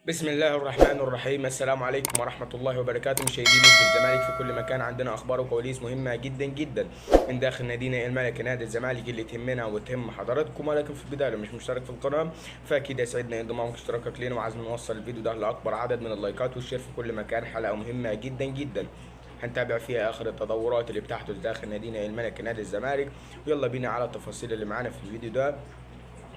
بسم الله الرحمن الرحيم. السلام عليكم ورحمة الله وبركاته. مشاهدين نادي الزمالك في كل مكان، عندنا أخبار وكواليس مهمة جدا جدا من داخل نادينا الملكي نادي الزمالك اللي تهمنا وتهم حضراتكم. ولكن في البداية لو مش مشترك في القناة فأكيد يسعدنا انضمامك واشتراكك لنا، وعايزين نوصل الفيديو ده لأكبر عدد من اللايكات والشير في كل مكان. حلقة مهمة جدا جدا هنتابع فيها آخر التطورات اللي بتحدث داخل نادينا الملكي نادي الزمالك. ويلا بينا على التفاصيل اللي معانا في الفيديو ده.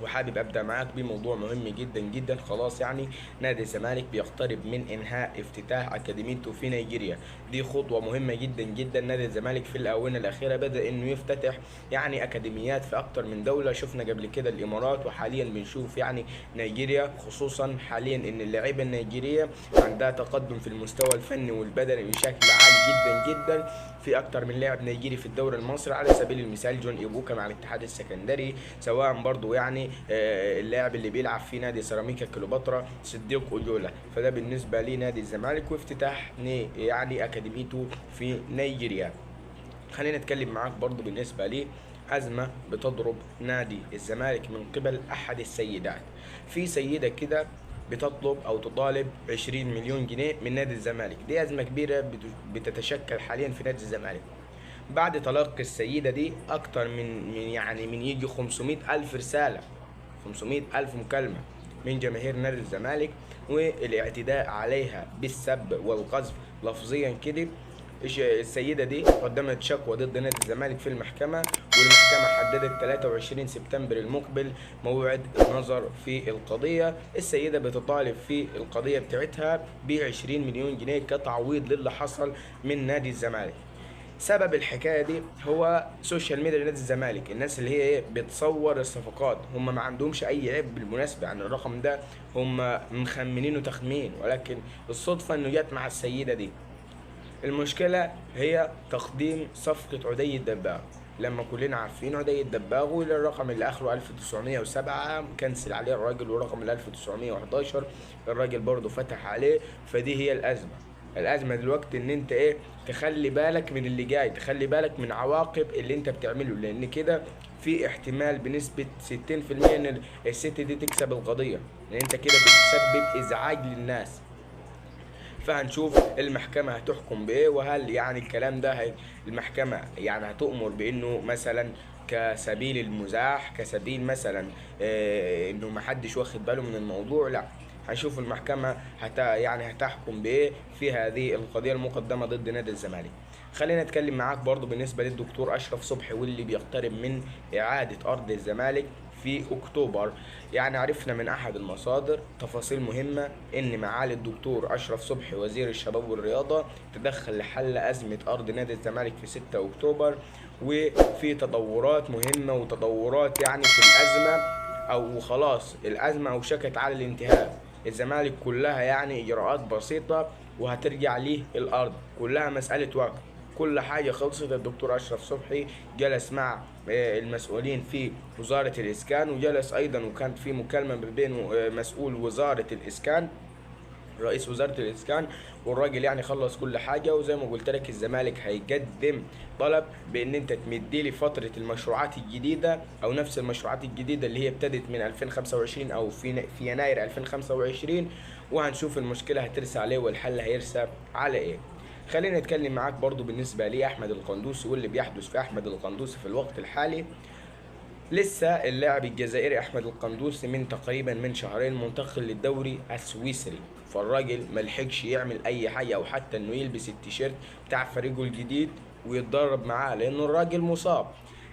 وحابب ابدا معاك بموضوع مهم جدا جدا. خلاص يعني نادي الزمالك بيقترب من انهاء افتتاح اكاديميته في نيجيريا. دي خطوه مهمه جدا جدا. نادي الزمالك في الاونه الاخيره بدا انه يفتتح يعني اكاديميات في اكتر من دوله. شفنا قبل كده الامارات، وحاليا بنشوف يعني نيجيريا، خصوصا حاليا ان اللاعيبه النيجيريه عندها تقدم في المستوى الفني والبدني بشكل عالي جدا جدا. في اكتر من لاعب نيجيري في الدوري المصري، على سبيل المثال جون ايبوكا مع الاتحاد السكندري، سواء برضو يعني اللاعب اللي بيلعب في نادي سيراميكا كليوباترا صديق اوجولا. فده بالنسبه لنادي الزمالك وافتتاح يعني اكاديميته في نيجيريا. خلينا نتكلم معاك برضو بالنسبه لي أزمة بتضرب نادي الزمالك من قبل أحد السيدات. في سيدة كده بتطلب أو تطالب 20 مليون جنيه من نادي الزمالك. دي أزمة كبيرة بتتشكل حاليا في نادي الزمالك بعد تلقي السيدة دي أكتر من يجي 500 ألف رسالة، 500 ألف مكالمة من جماهير نادي الزمالك، والاعتداء عليها بالسب والقذف لفظيا كده. السيدة دي قدمت شكوى ضد نادي الزمالك في المحكمة، والمحكمة حددت 23 سبتمبر المقبل موعد النظر في القضية. السيدة بتطالب في القضية بتاعتها ب 20 مليون جنيه كتعويض للي حصل من نادي الزمالك. سبب الحكايه دي هو سوشيال ميديا لنادي الزمالك. الناس اللي هي بتصور الصفقات هم ما عندهمش اي عيب بالمناسبه عن الرقم ده، هم مخمنينه تخمين، ولكن الصدفه انه جت مع السيده دي. المشكله هي تقديم صفقه عدي الدباغ. لما كلنا عارفين عدي الدباغ والرقم اللي اخره 1907 كنسل عليه الراجل، ورقم ال 1911 الراجل برضه فتح عليه. فدي هي الازمه دلوقتي، ان انت تخلي بالك من اللي جاي، تخلي بالك من عواقب اللي انت بتعمله، لان كده في احتمال بنسبه 60% ان الست دي تكسب القضيه، لان انت كده بتسبب ازعاج للناس. فهنشوف المحكمة هتحكم بإيه، وهل يعني الكلام ده المحكمة يعني هتؤمر بإنه مثلا كسبيل المزاح، كسبيل مثلا إنه محدش واخد باله من الموضوع. لا، هنشوف المحكمة يعني هتحكم بإيه في هذه القضية المقدمة ضد نادي الزمالك. خلينا نتكلم معاك برضو بالنسبة للدكتور أشرف صبحي واللي بيقترب من إعادة أرض الزمالك في أكتوبر. يعني عرفنا من أحد المصادر تفاصيل مهمة إن معالي الدكتور أشرف صبحي وزير الشباب والرياضة تدخل لحل أزمة أرض نادي الزمالك في 6 أكتوبر. وفي تطورات مهمة وتطورات يعني في الأزمة، أو خلاص الأزمة أوشكت على الانتهاء. الزمالك كلها يعني إجراءات بسيطة وهترجع ليه الأرض، كلها مسألة وقت. كل حاجة خلصت. الدكتور أشرف صبحي جلس مع المسؤولين في وزارة الإسكان، وجلس أيضا وكانت في مكالمة بين مسؤول وزارة الإسكان، رئيس وزارة الإسكان، والراجل يعني خلص كل حاجة. وزي ما قلت لك الزمالك هيقدم طلب بإن أنت تمدي لي فترة المشروعات الجديدة، أو نفس المشروعات الجديدة اللي هي ابتدت من 2025 أو في يناير 2025. وهنشوف المشكلة هترسى عليه والحل هيرسى على إيه. خلينا نتكلم معاك برضو بالنسبة لي أحمد القندوسي واللي بيحدث في أحمد القندوسي في الوقت الحالي. لسه اللاعب الجزائري أحمد القندوسي من تقريبا من شهرين منتقل للدوري السويسري، فالراجل ملحقش يعمل أي حاجة أو حتى إنه يلبس التيشيرت بتاع فريقه الجديد ويتدرب معاه لأنه الراجل مصاب.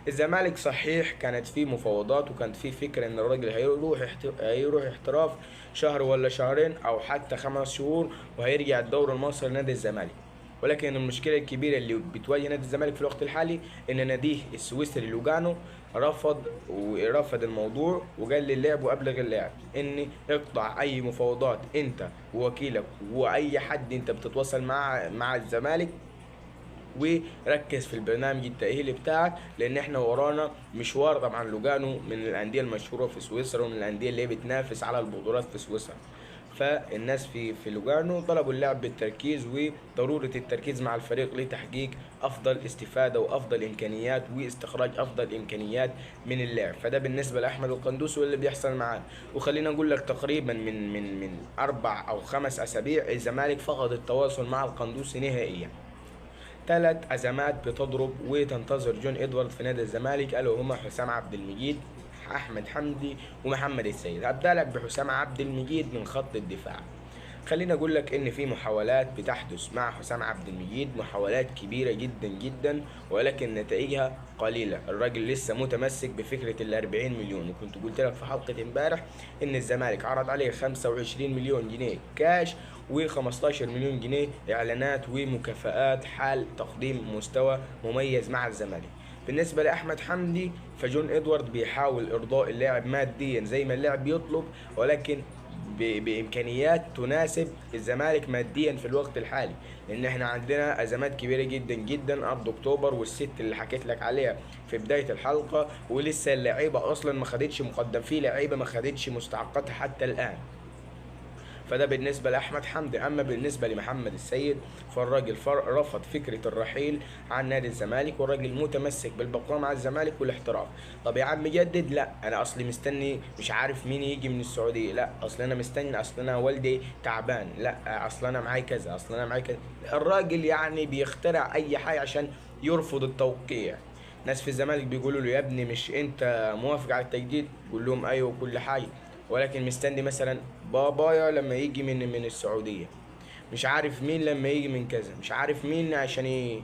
الزمالك صحيح كانت فيه مفاوضات وكانت فيه فكرة إن الراجل هيروح احتراف شهر ولا شهرين أو حتى 5 شهور، وهيرجع الدوري المصري لنادي الزمالك. ولكن المشكلة الكبيرة اللي بتواجه نادي الزمالك في الوقت الحالي إن ناديه السويسري لوجانو رفض الموضوع، وقال للاعب وأبلغ اللاعب إن اقطع أي مفاوضات أنت ووكيلك وأي حد أنت بتتواصل مع الزمالك، وركز في البرنامج التأهيلي بتاعك، لأن احنا ورانا مشوار. طبعا لوجانو من الأندية المشهورة في سويسرا ومن الأندية اللي هي بتنافس على البطولات في سويسرا. فالناس في لوجانو طلبوا اللعب بالتركيز وضرورة التركيز مع الفريق لتحقيق أفضل استفادة وأفضل إمكانيات واستخراج أفضل إمكانيات من اللعب. فده بالنسبة لأحمد القندوسي واللي بيحصل معاه. وخلينا نقول لك تقريبا من 4 أو 5 أسابيع الزمالك فقد التواصل مع القندوسي نهائيا. 3 أزمات بتضرب وتنتظر جون إدوارد في نادي الزمالك، ألا وهما حسام عبد المجيد، أحمد حمدي، ومحمد السيد. هبدأ لك بحسام عبد المجيد من خط الدفاع. خليني اقول لك ان في محاولات بتحدث مع حسام عبد المجيد، محاولات كبيره جدا جدا، ولكن نتائجها قليله. الراجل لسه متمسك بفكره ال40 مليون، وكنت قلت لك في حلقه امبارح ان الزمالك عرض عليه 25 مليون جنيه كاش و15 مليون جنيه اعلانات ومكافآت حال تقديم مستوى مميز مع الزمالك. بالنسبه لاحمد حمدي فجون ادوارد بيحاول ارضاء اللاعب ماديا زي ما اللاعب بيطلب، ولكن بامكانيات تناسب الزمالك ماديا في الوقت الحالي، لان احنا عندنا ازمات كبيره جدا جدا. ارض اكتوبر والست اللي حكيت لك عليها في بدايه الحلقه، ولسه اللعيبه اصلا ما خدتش مقدم، في لعيبه ما خدتش مستحقاتها حتى الان. فده بالنسبة لأحمد حمدي. أما بالنسبة لمحمد السيد فالراجل رفض فكرة الرحيل عن نادي الزمالك، والراجل متمسك بالبقاء مع الزمالك والاحتراف. طب يا عم جدد، لا أنا أصلي مستني مش عارف مين يجي من السعودية، لا أصل أنا مستني، أصل أنا والدي تعبان، لا أصل أنا معاي كذا، أصل أنا معاي كذا. الراجل يعني بيخترع أي حاجة عشان يرفض التوقيع. ناس في الزمالك بيقولوا له يا ابني مش انت موافق على التجديد؟ يقول لهم ايوه كل حاجه، ولكن مستني مثلا بابايا لما يجي من السعوديه، مش عارف مين لما يجي من كذا، مش عارف مين عشان ايه.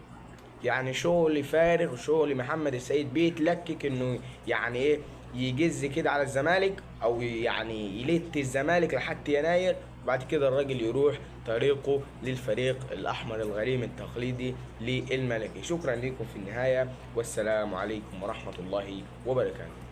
يعني شغل فارغ، وشغل محمد السيد بيتلكك انه يعني ايه يجز كده على الزمالك، او يعني يلت الزمالك لحد يناير، وبعد كده الراجل يروح طريقه للفريق الاحمر الغريم التقليدي للملكي. شكرا لكم في النهايه، والسلام عليكم ورحمه الله وبركاته.